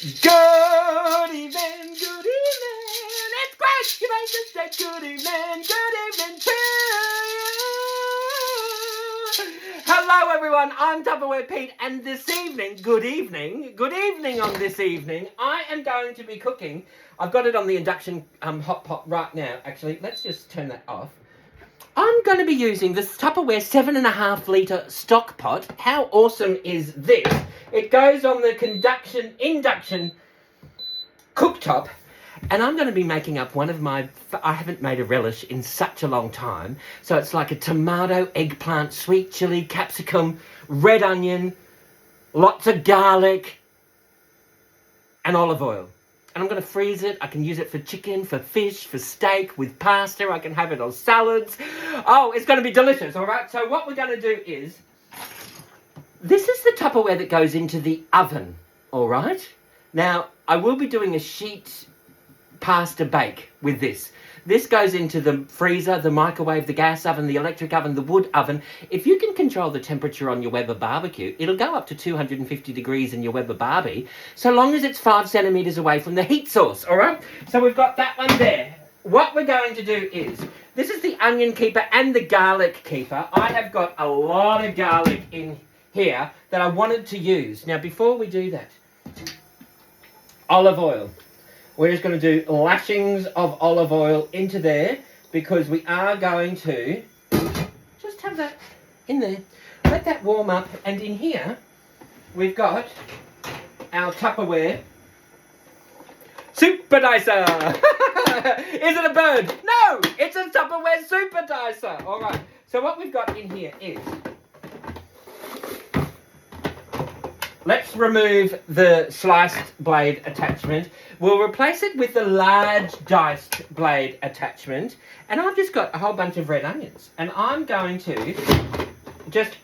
Good evening, good evening. It's great you made this day. Good evening to you. Hello everyone, I'm Tupperware Pete, and this evening, good evening on this evening, I am going to be cooking. I've got it on the induction hot pot right now. Actually, let's just turn that off. I'm going to be using this Tupperware 7.5 litre Stockpot. How awesome is this? It goes on the induction cooktop, and I'm going to be making up one of my, I haven't made a relish in such a long time. So it's like a tomato, eggplant, sweet chilli, capsicum, red onion, lots of garlic, and olive oil. And I'm going to freeze it. I can use it for chicken, for fish, for steak, with pasta. I can have it on salads. Oh, it's going to be delicious, all right? So what we're going to do is, this is the Tupperware that goes into the oven, all right? Now, I will be doing a sheet pasta bake with this. This goes into the freezer, the microwave, the gas oven, the electric oven, the wood oven. If you can control the temperature on your Weber barbecue, it'll go up to 250 degrees in your Weber Barbie, so long as it's 5 centimetres away from the heat source, all right? So we've got that one there. What we're going to do is, this is the onion keeper and the garlic keeper. I have got a lot of garlic in here that I wanted to use. Now, before we do that, olive oil. We're just going to do lashings of olive oil into there, because we are going to just have that in there. Let that warm up, and in here we've got our Tupperware super dicer. Is it a bird? No, it's a Tupperware super dicer. All right, so what we've got in here is, let's remove the sliced blade attachment. We'll replace it with the large diced blade attachment. And I've just got a whole bunch of red onions. And I'm going to just,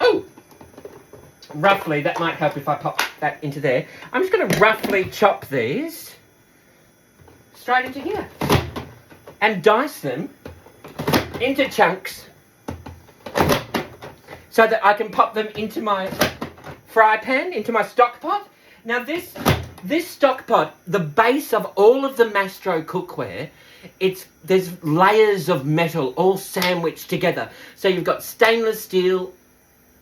roughly, that might help if I pop that into there. I'm just going to roughly chop these straight into here. And dice them into chunks so that I can pop them into my fry pan, into my stock pot. Now this stock pot, the base of all of the MASTRO cookware, there's layers of metal all sandwiched together. So you've got stainless steel,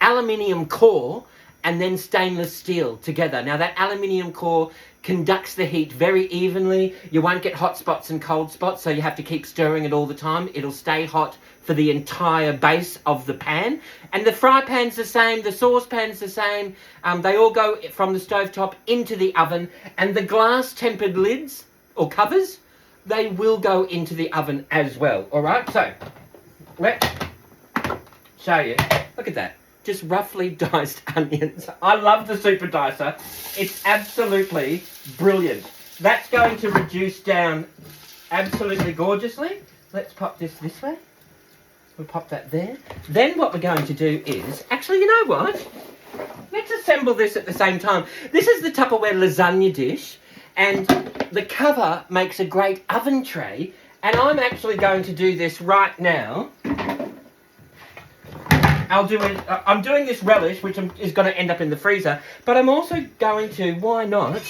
aluminium core, and then stainless steel together. Now that aluminium core conducts the heat very evenly. You won't get hot spots and cold spots, so you have to keep stirring it all the time. It'll stay hot for the entire base of the pan. And the fry pan's the same, the saucepan's the same. They all go from the stovetop into the oven, and the glass tempered lids or covers, they will go into the oven as well. All right, so let's show you. Look at that. Just roughly diced onions. I love the super dicer. It's absolutely brilliant. That's going to reduce down absolutely gorgeously. Let's pop this way. We'll pop that there. Then what we're going to do is, actually, you know what? Let's assemble this at the same time. This is the Tupperware lasagna dish, and the cover makes a great oven tray, and I'm actually going to do this right now. I'm doing this relish, which is going to end up in the freezer, but I'm also going to, why not,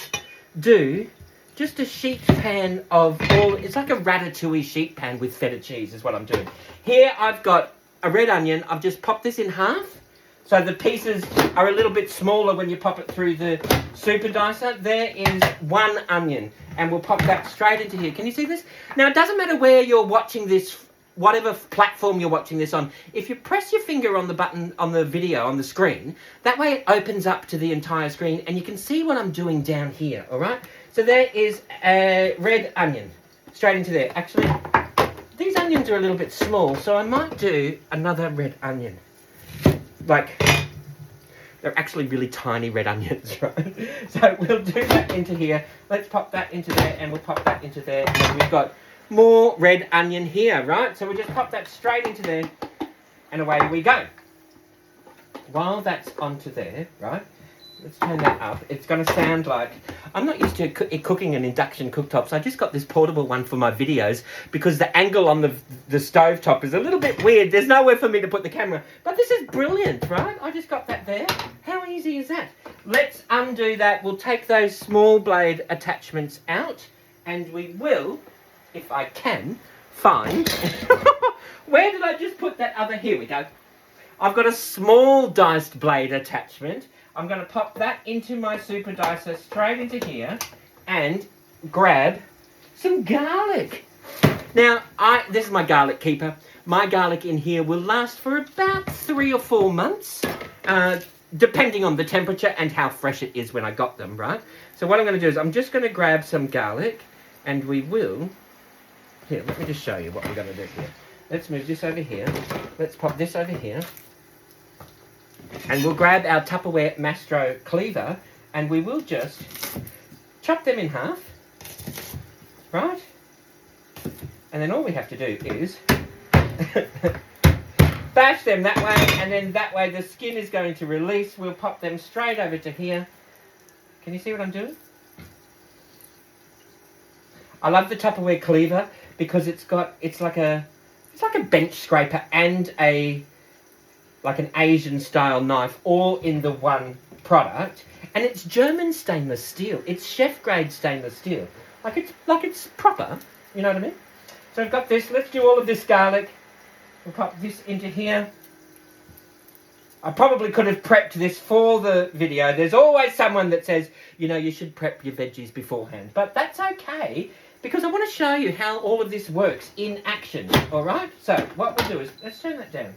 do just a sheet pan of all, it's like a ratatouille sheet pan with feta cheese is what I'm doing. Here I've got a red onion. I've just popped this in half, so the pieces are a little bit smaller when you pop it through the super dicer. There is one onion, and we'll pop that straight into here. Can you see this? Now, it doesn't matter where you're watching this, whatever platform you're watching this on, if you press your finger on the button on the video, on the screen, that way it opens up to the entire screen, and you can see what I'm doing down here, all right? So there is a red onion, straight into there. Actually, these onions are a little bit small, so I might do another red onion. Like, they're actually really tiny red onions, right? So we'll do that into here. Let's pop that into there, and we'll pop that into there, and then we've got more red onion here, right? So we just pop that straight into there, and away we go. While that's onto there, right, Let's turn that up. It's going to sound like... I'm not used to cooking in induction cooktops. I just got this portable one for my videos because the angle on the stovetop is a little bit weird. There's nowhere for me to put the camera. But this is brilliant, right? I just got that there. How easy is that? Let's undo that. We'll take those small blade attachments out and we will, if I can, find... Where did I just put that other... Here we go. I've got a small diced blade attachment. I'm going to pop that into my super dicer straight into here and grab some garlic. Now, this is my garlic keeper. My garlic in here will last for about 3 or 4 months, depending on the temperature and how fresh it is when I got them, right? So what I'm going to do is I'm just going to grab some garlic and we will... Here, let me just show you what we're going to do here. Let's move this over here. Let's pop this over here. And we'll grab our Tupperware MASTRO cleaver and we will just chop them in half, right? And then all we have to do is bash them that way, and then that way the skin is going to release. We'll pop them straight over to here. Can you see what I'm doing? I love the Tupperware cleaver because it's like a bench scraper and like an Asian style knife all in the one product, and it's German stainless steel. It's chef grade stainless steel. Like it's proper, you know what I mean? So I've got this. Let's do all of this garlic. We'll pop this into here. I probably could have prepped this for the video. There's always someone that says, you know, you should prep your veggies beforehand, but that's okay because I want to show you how all of this works in action. All right. So what we'll do is let's turn that down.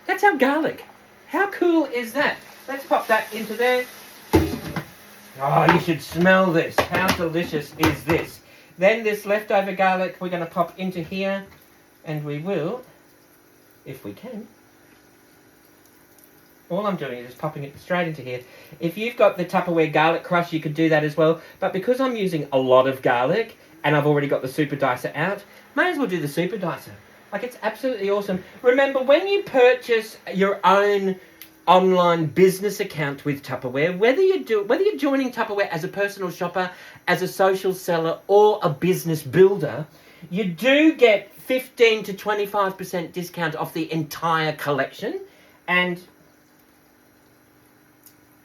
That's our garlic. How cool is that? Let's pop that into there. Oh, you should smell this. How delicious is this? Then this leftover garlic we're going to pop into here and we will, if we can, all I'm doing is just popping it straight into here. If you've got the Tupperware garlic crush, you could do that as well. But because I'm using a lot of garlic and I've already got the super dicer out, may as well do the super dicer. Like, it's absolutely awesome. Remember, when you purchase your own online business account with Tupperware, whether you're joining Tupperware as a personal shopper, as a social seller, or a business builder, you do get 15 to 25% discount off the entire collection, and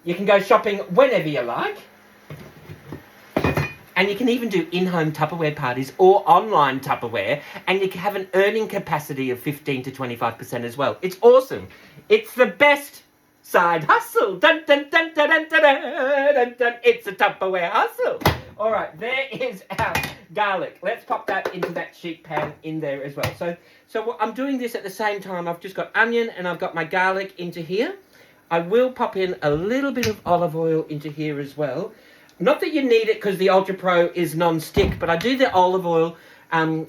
you can go shopping whenever you like. And you can even do in-home Tupperware parties or online Tupperware, and you can have an earning capacity of 15 to 25% as well. It's awesome. It's the best side hustle. Dun, dun, dun, dun, dun, dun, dun, dun, dun. It's a Tupperware hustle. All right, there is our garlic. Let's pop that into that sheet pan in there as well. So I'm doing this at the same time. I've just got onion and I've got my garlic into here. I will pop in a little bit of olive oil into here as well. Not that you need it because the Ultra Pro is non-stick, but I do the olive oil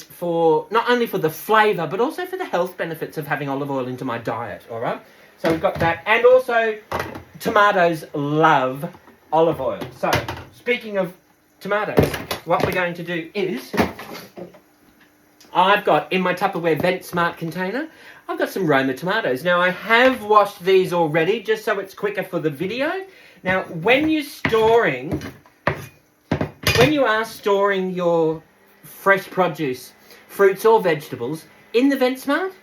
for not only for the flavour, but also for the health benefits of having olive oil into my diet, all right? So we've got that. And also, tomatoes love olive oil. So, speaking of tomatoes, what we're going to do is, I've got in my Tupperware Vent Smart container, I've got some Roma tomatoes. Now, I have washed these already, just so it's quicker for the video. Now, when you are storing your fresh produce, fruits or vegetables, in the Vent Smart,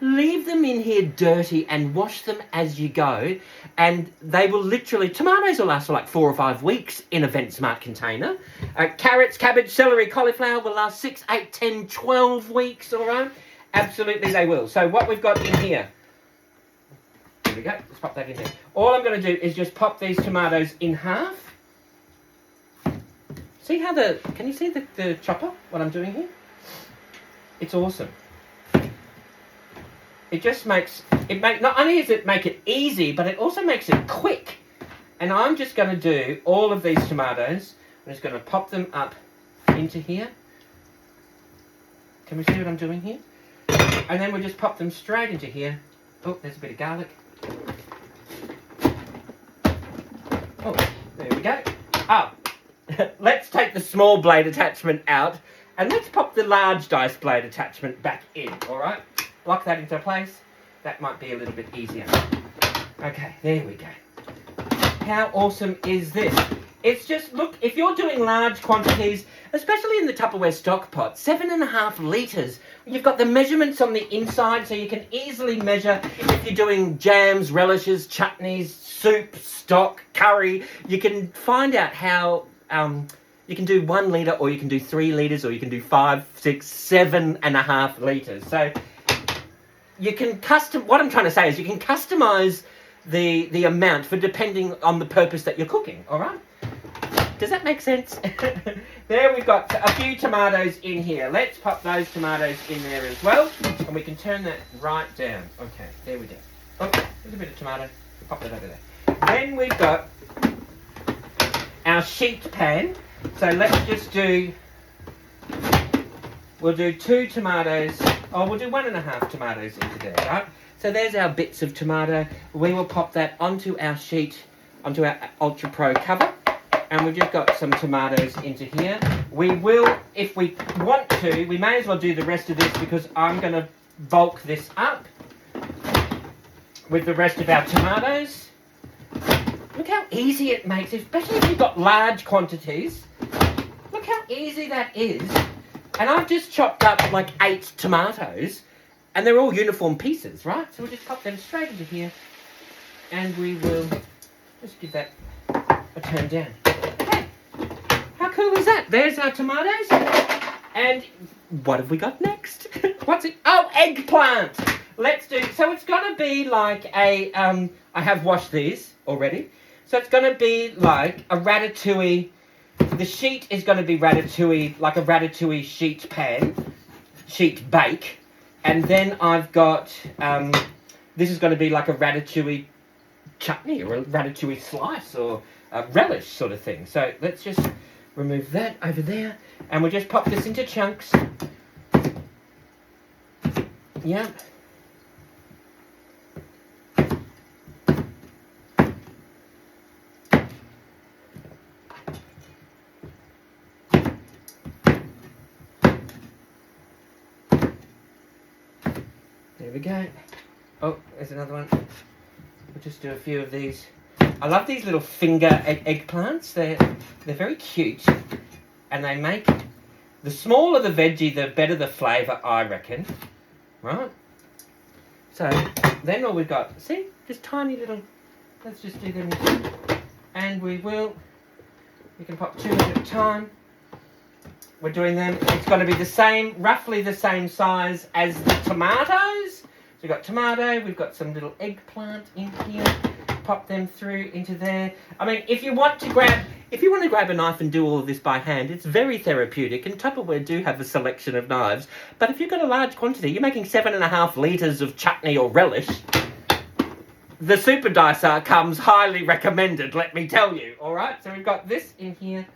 leave them in here dirty and wash them as you go. And they will literally, tomatoes will last for like 4 or 5 weeks in a Vent Smart container. Carrots, cabbage, celery, cauliflower will last 6, 8, 10, 12 weeks, all right? Absolutely they will. So what we've got in here, here we go, let's pop that in there. All I'm going to do is just pop these tomatoes in half. See how can you see the chopper, what I'm doing here? It's awesome. It just not only does it make it easy, but it also makes it quick. And I'm just going to do all of these tomatoes. I'm just going to pop them up into here. Can we see what I'm doing here? And then we'll just pop them straight into here. Oh, there's a bit of garlic. Oh, there we go. Oh, let's take the small blade attachment out and let's pop the large dice blade attachment back in, all right? Lock that into place. That might be a little bit easier. Okay, there we go. How awesome is this? It's just, look, if you're doing large quantities, especially in the Tupperware Stockpot, 7.5 litres. You've got the measurements on the inside, so you can easily measure if you're doing jams, relishes, chutneys, soup, stock, curry. You can find out how you can do 1 litre, or you can do 3 litres, or you can do 5, 6, 7.5 litres. So you can what I'm trying to say is you can customise the amount for depending on the purpose that you're cooking, all right? Does that make sense? There we've got a few tomatoes in here. Let's pop those tomatoes in there as well. And we can turn that right down. Okay, there we go. Oh, there's a bit of tomato. Pop that over there. Then we've got our sheet pan. So let's just do, we'll do 2 tomatoes. Oh, we'll do 1.5 tomatoes into there, right? So there's our bits of tomato. We will pop that onto our sheet, onto our Ultra Pro cover. And we've just got some tomatoes into here. We will, if we want to, we may as well do the rest of this because I'm going to bulk this up with the rest of our tomatoes. Look how easy it makes, especially if you've got large quantities. Look how easy that is. And I've just chopped up like 8 tomatoes and they're all uniform pieces, right? So we'll just pop them straight into here and we will just give that a turn down. How cool is that? There's our tomatoes. And what have we got next? What's it? Oh, eggplant. Let's do, so it's going to be like a, I have washed these already. So it's going to be like a ratatouille. The sheet is going to be ratatouille, like a ratatouille sheet pan, sheet bake. And then I've got, this is going to be like a ratatouille chutney or a ratatouille slice or a relish sort of thing. So let's just remove that over there and we'll just pop this into chunks. Yeah. There we go. Oh, there's another one. We'll just do a few of these. I love these little finger eggplants. They're very cute, and they make, the smaller the veggie, the better the flavour, I reckon. Right? So then all we've got, see, just tiny little. Let's just do them, and we can pop 2 at a time. We're doing them. It's going to be the same, roughly the same size as the tomatoes. So we've got tomato. We've got some little eggplant in here. Pop them through into there. I mean, if you want to grab a knife and do all of this by hand, it's very therapeutic, and Tupperware do have a selection of knives. But if you've got a large quantity, you're making 7.5 litres of chutney or relish, the Super Dicer comes highly recommended, let me tell you. All right, so we've got this in here.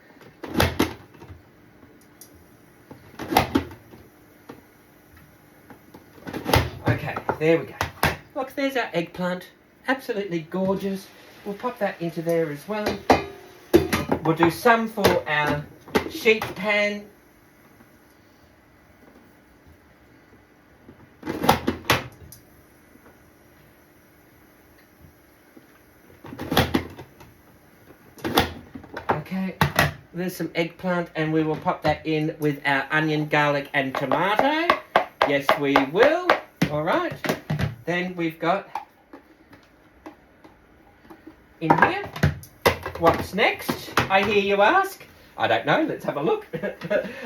Okay, there we go. Look, there's our eggplant. Absolutely gorgeous. We'll pop that into there as well. We'll do some for our sheet pan. Okay, there's some eggplant and we will pop that in with our onion, garlic and tomato. Yes, we will. All right. Then we've got in here. What's next, I hear you ask? I don't know, let's have a look.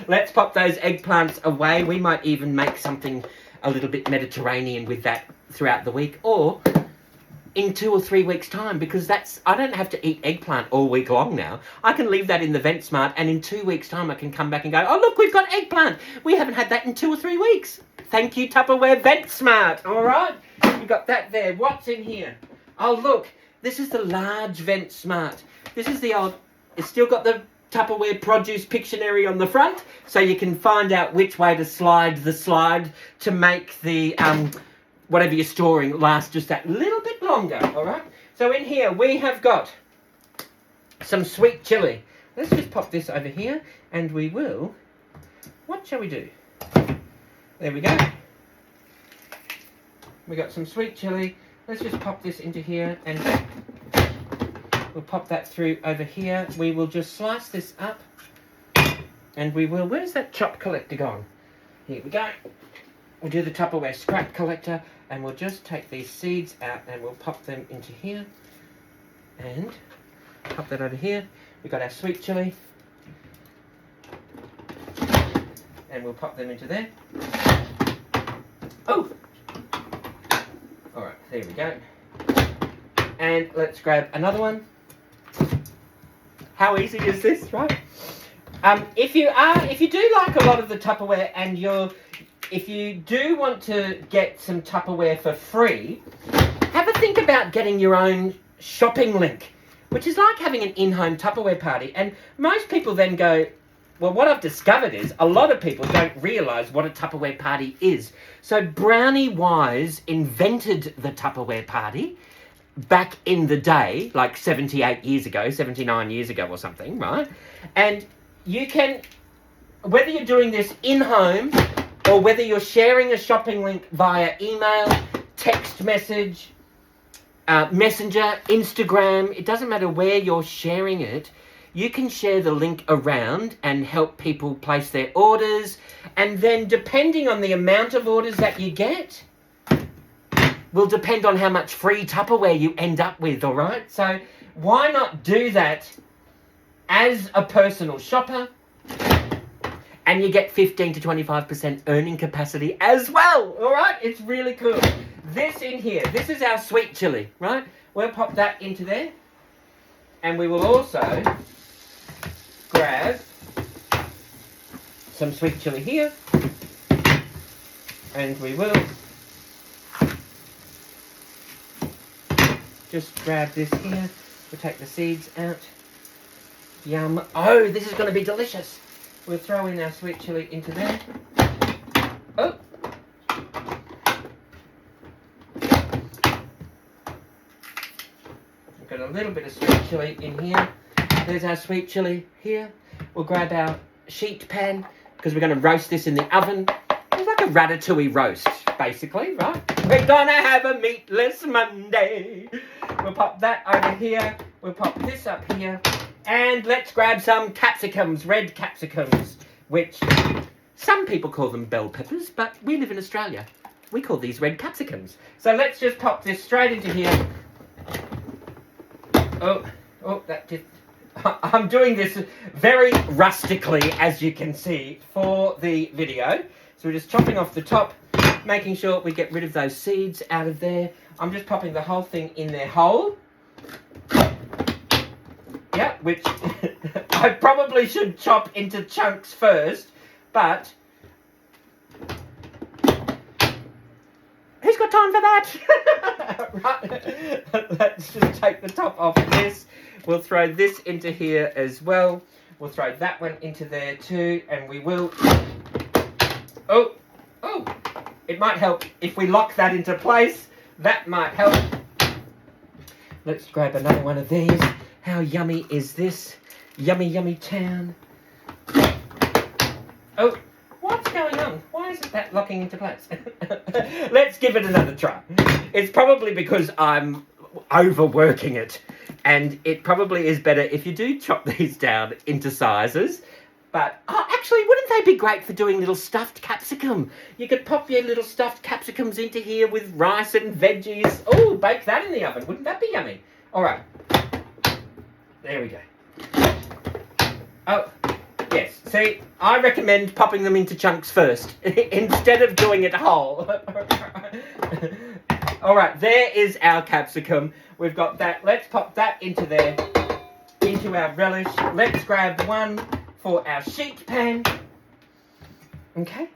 Let's pop those eggplants away. We might even make something a little bit Mediterranean with that throughout the week, or in 2 or 3 weeks' time, because I don't have to eat eggplant all week long now. I can leave that in the Vent Smart, and in 2 weeks' time I can come back and go, oh look, we've got eggplant. We haven't had that in 2 or 3 weeks. Thank you, Tupperware Vent Smart. All right, you got that there. What's in here? Oh look, this is the large Vent Smart. This is the old, it's still got the Tupperware Produce Pictionary on the front, so you can find out which way to slide the slide to make the, whatever you're storing last just that little bit longer, all right? So in here we have got some sweet chilli. Let's just pop this over here and we will, what shall we do? There we go. We got some sweet chilli. let's just pop this into here and we'll pop that through over here. We will just slice this up and we will, where's that chop collector gone? Here we go. We'll do the Tupperware scrap collector and we'll just take these seeds out and we'll pop them into here and pop that over here. We've got our sweet chilli and we'll pop them into there. Oh! Alright, there we go. And let's grab another one. How easy is this, right? If you do like a lot of the Tupperware and if you do want to get some Tupperware for free, have a think about getting your own shopping link, which is like having an in-home Tupperware party. And most people then go, well, what I've discovered is a lot of people don't realise what a Tupperware party is. So Brownie Wise invented the Tupperware party back in the day, like 78 years ago, 79 years ago or something, right? And you can, whether you're doing this in-home or whether you're sharing a shopping link via email, text message, Messenger, Instagram, it doesn't matter where you're sharing it, you can share the link around and help people place their orders. And then depending on the amount of orders that you get, will depend on how much free Tupperware you end up with, all right? So why not do that as a personal shopper? And you get 15 to 25% earning capacity as well, all right? It's really cool. This in here, this is our sweet chili, right? We'll pop that into there. And we will also grab some sweet chili here. And we will just grab this here. We'll take the seeds out. Yum. Oh, this is going to be delicious. We'll throw in our sweet chili into there. Oh. We've got a little bit of sweet chili in here. There's our sweet chili here. We'll grab our sheet pan because we're going to roast this in the oven. It's like a ratatouille roast, basically, right? We're going to have a meatless Monday. We'll pop that over here. We'll pop this up here. And let's grab some capsicums, red capsicums, which some people call them bell peppers, but we live in Australia. We call these red capsicums. So let's just pop this straight into here. Oh, that did... I'm doing this very rustically, as you can see, for the video. So we're just chopping off the top, making sure we get rid of those seeds out of there. I'm just popping the whole thing in there whole. Yeah, which I probably should chop into chunks first, but who's got time for that? Right, let's just take the top off this. We'll throw this into here as well. We'll throw that one into there too, and we will... Oh, it might help if we lock that into place. That might help. Let's grab another one of these. How yummy is this? Yummy, yummy town. Oh, what's going on? Why isn't that locking into place? Let's give it another try. It's probably because I'm overworking it. And it probably is better if you do chop these down into sizes. But, actually, wouldn't they be great for doing little stuffed capsicum? You could pop your little stuffed capsicums into here with rice and veggies. Oh, bake that in the oven. Wouldn't that be yummy? All right. There we go. Oh, yes. See, I recommend popping them into chunks first instead of doing it whole. All right, there is our capsicum. We've got that. Let's pop that into there, into our relish. Let's grab one for our sheet pan. Okay.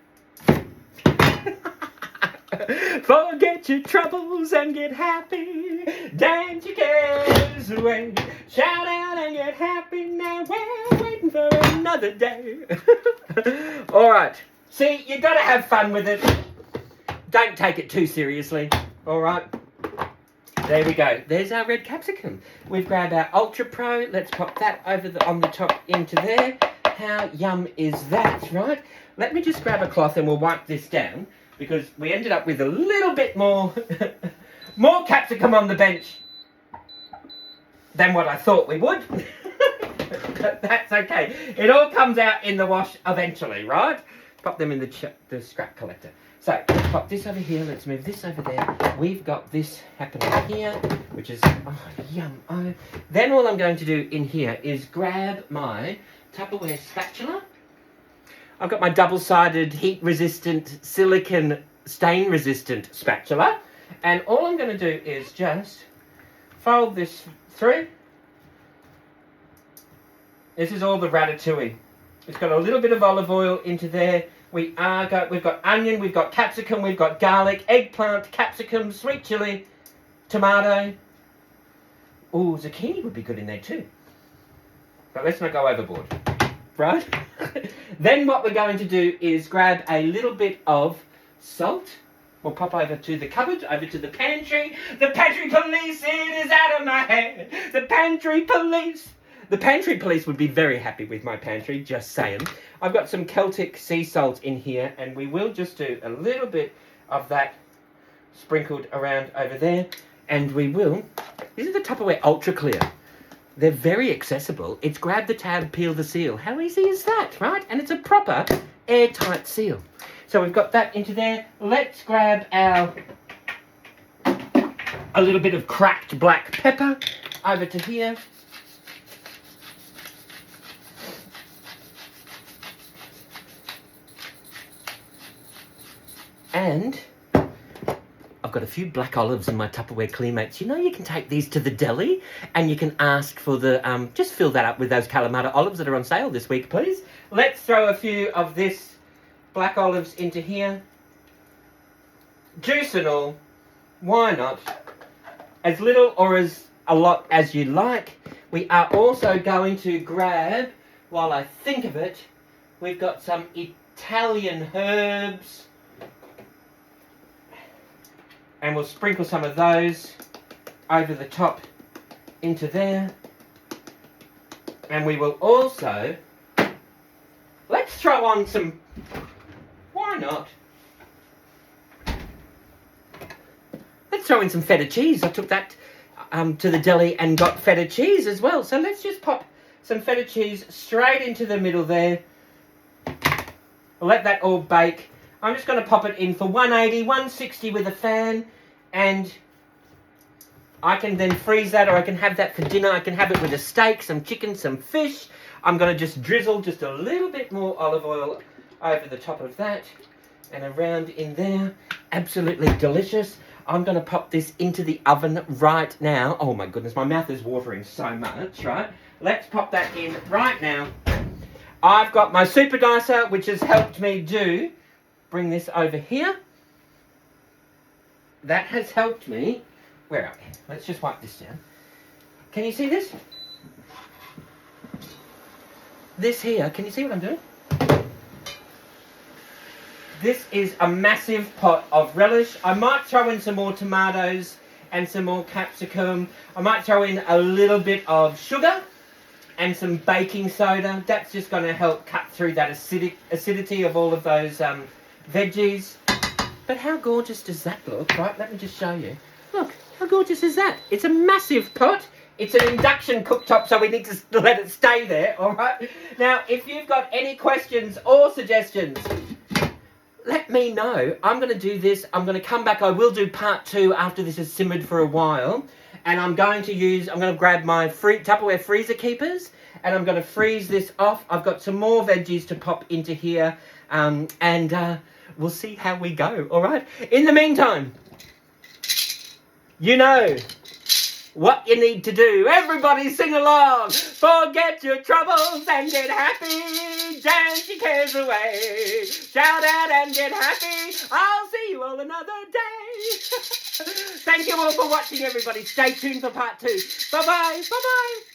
Forget your troubles and get happy. Dance your cares away. Shout out and get happy now. We're waiting for another day. All right. See, you got to have fun with it. Don't take it too seriously. All right. There we go. There's our red capsicum. We've grabbed our Ultra Pro. Let's pop that over on the top into there. How yum is that, right? Let me just grab a cloth and we'll wipe this down, because we ended up with a little bit more more capsicum on the bench than what I thought we would. But that's okay. It all comes out in the wash eventually, right? Pop them in the scrap collector. So, pop this over here. Let's move this over there. We've got this happening here, which is, oh, yum. Oh. Then all I'm going to do in here is grab my Tupperware spatula. I've got my double-sided, heat-resistant, silicone, stain-resistant spatula. And all I'm going to do is just fold this through. This is all the ratatouille. It's got a little bit of olive oil into there. We've got onion, we've got capsicum, we've got garlic, eggplant, capsicum, sweet chilli, tomato. Ooh, zucchini would be good in there too. But let's not go overboard, right? Then what we're going to do is grab a little bit of salt. We'll pop over to the cupboard, over to the pantry. The pantry police, it is out of my hand. The pantry police. The pantry police would be very happy with my pantry, just saying. I've got some Celtic sea salt in here, and we will just do a little bit of that sprinkled around over there. And we will, these are the Tupperware Ultra Clear. They're very accessible. It's grab the tab, peel the seal. How easy is that, right? And it's a proper airtight seal. So we've got that into there. Let's grab a little bit of cracked black pepper over to here. And I've got a few black olives in my Tupperware Clearmates. You know, you can take these to the deli and you can ask for the, just fill that up with those Kalamata olives that are on sale this week, please. Let's throw a few of this black olives into here. Juice and all. Why not? As little or as a lot as you like. We are also going to grab, while I think of it, we've got some Italian herbs. And we'll sprinkle some of those over the top into there. And we will also, let's throw on some, why not? Let's throw in some feta cheese. I took that to the deli and got feta cheese as well. So let's just pop some feta cheese straight into the middle there. We'll let that all bake. I'm just going to pop it in for 180, 160 with a fan, and I can then freeze that, or I can have that for dinner. I can have it with a steak, some chicken, some fish. I'm going to just drizzle just a little bit more olive oil over the top of that and around in there. Absolutely delicious. I'm going to pop this into the oven right now. Oh my goodness, my mouth is watering so much, right? Let's pop that in right now. I've got my super dicer, which has helped me bring this over here. That has helped me. Where are we? Let's just wipe this down. Can you see this? This here, can you see what I'm doing? This is a massive pot of relish. I might throw in some more tomatoes and some more capsicum. I might throw in a little bit of sugar and some baking soda. That's just going to help cut through that acidity of all of those veggies. But how gorgeous does that look? Right, let me just show you. Look, how gorgeous is that? It's a massive pot. It's an induction cooktop, so we need to let it stay there, all right? Now, if you've got any questions or suggestions, let me know. I'm going to do this. I'm going to come back. I will do part 2 after this has simmered for a while. And I'm going to grab my Tupperware freezer keepers, and I'm going to freeze this off. I've got some more veggies to pop into here, and we'll see how we go, all right? In the meantime, you know what you need to do. Everybody sing along. Forget your troubles and get happy. Dance your cares away. Shout out and get happy. I'll see you all another day. Thank you all for watching, everybody. Stay tuned for part 2. Bye-bye. Bye-bye.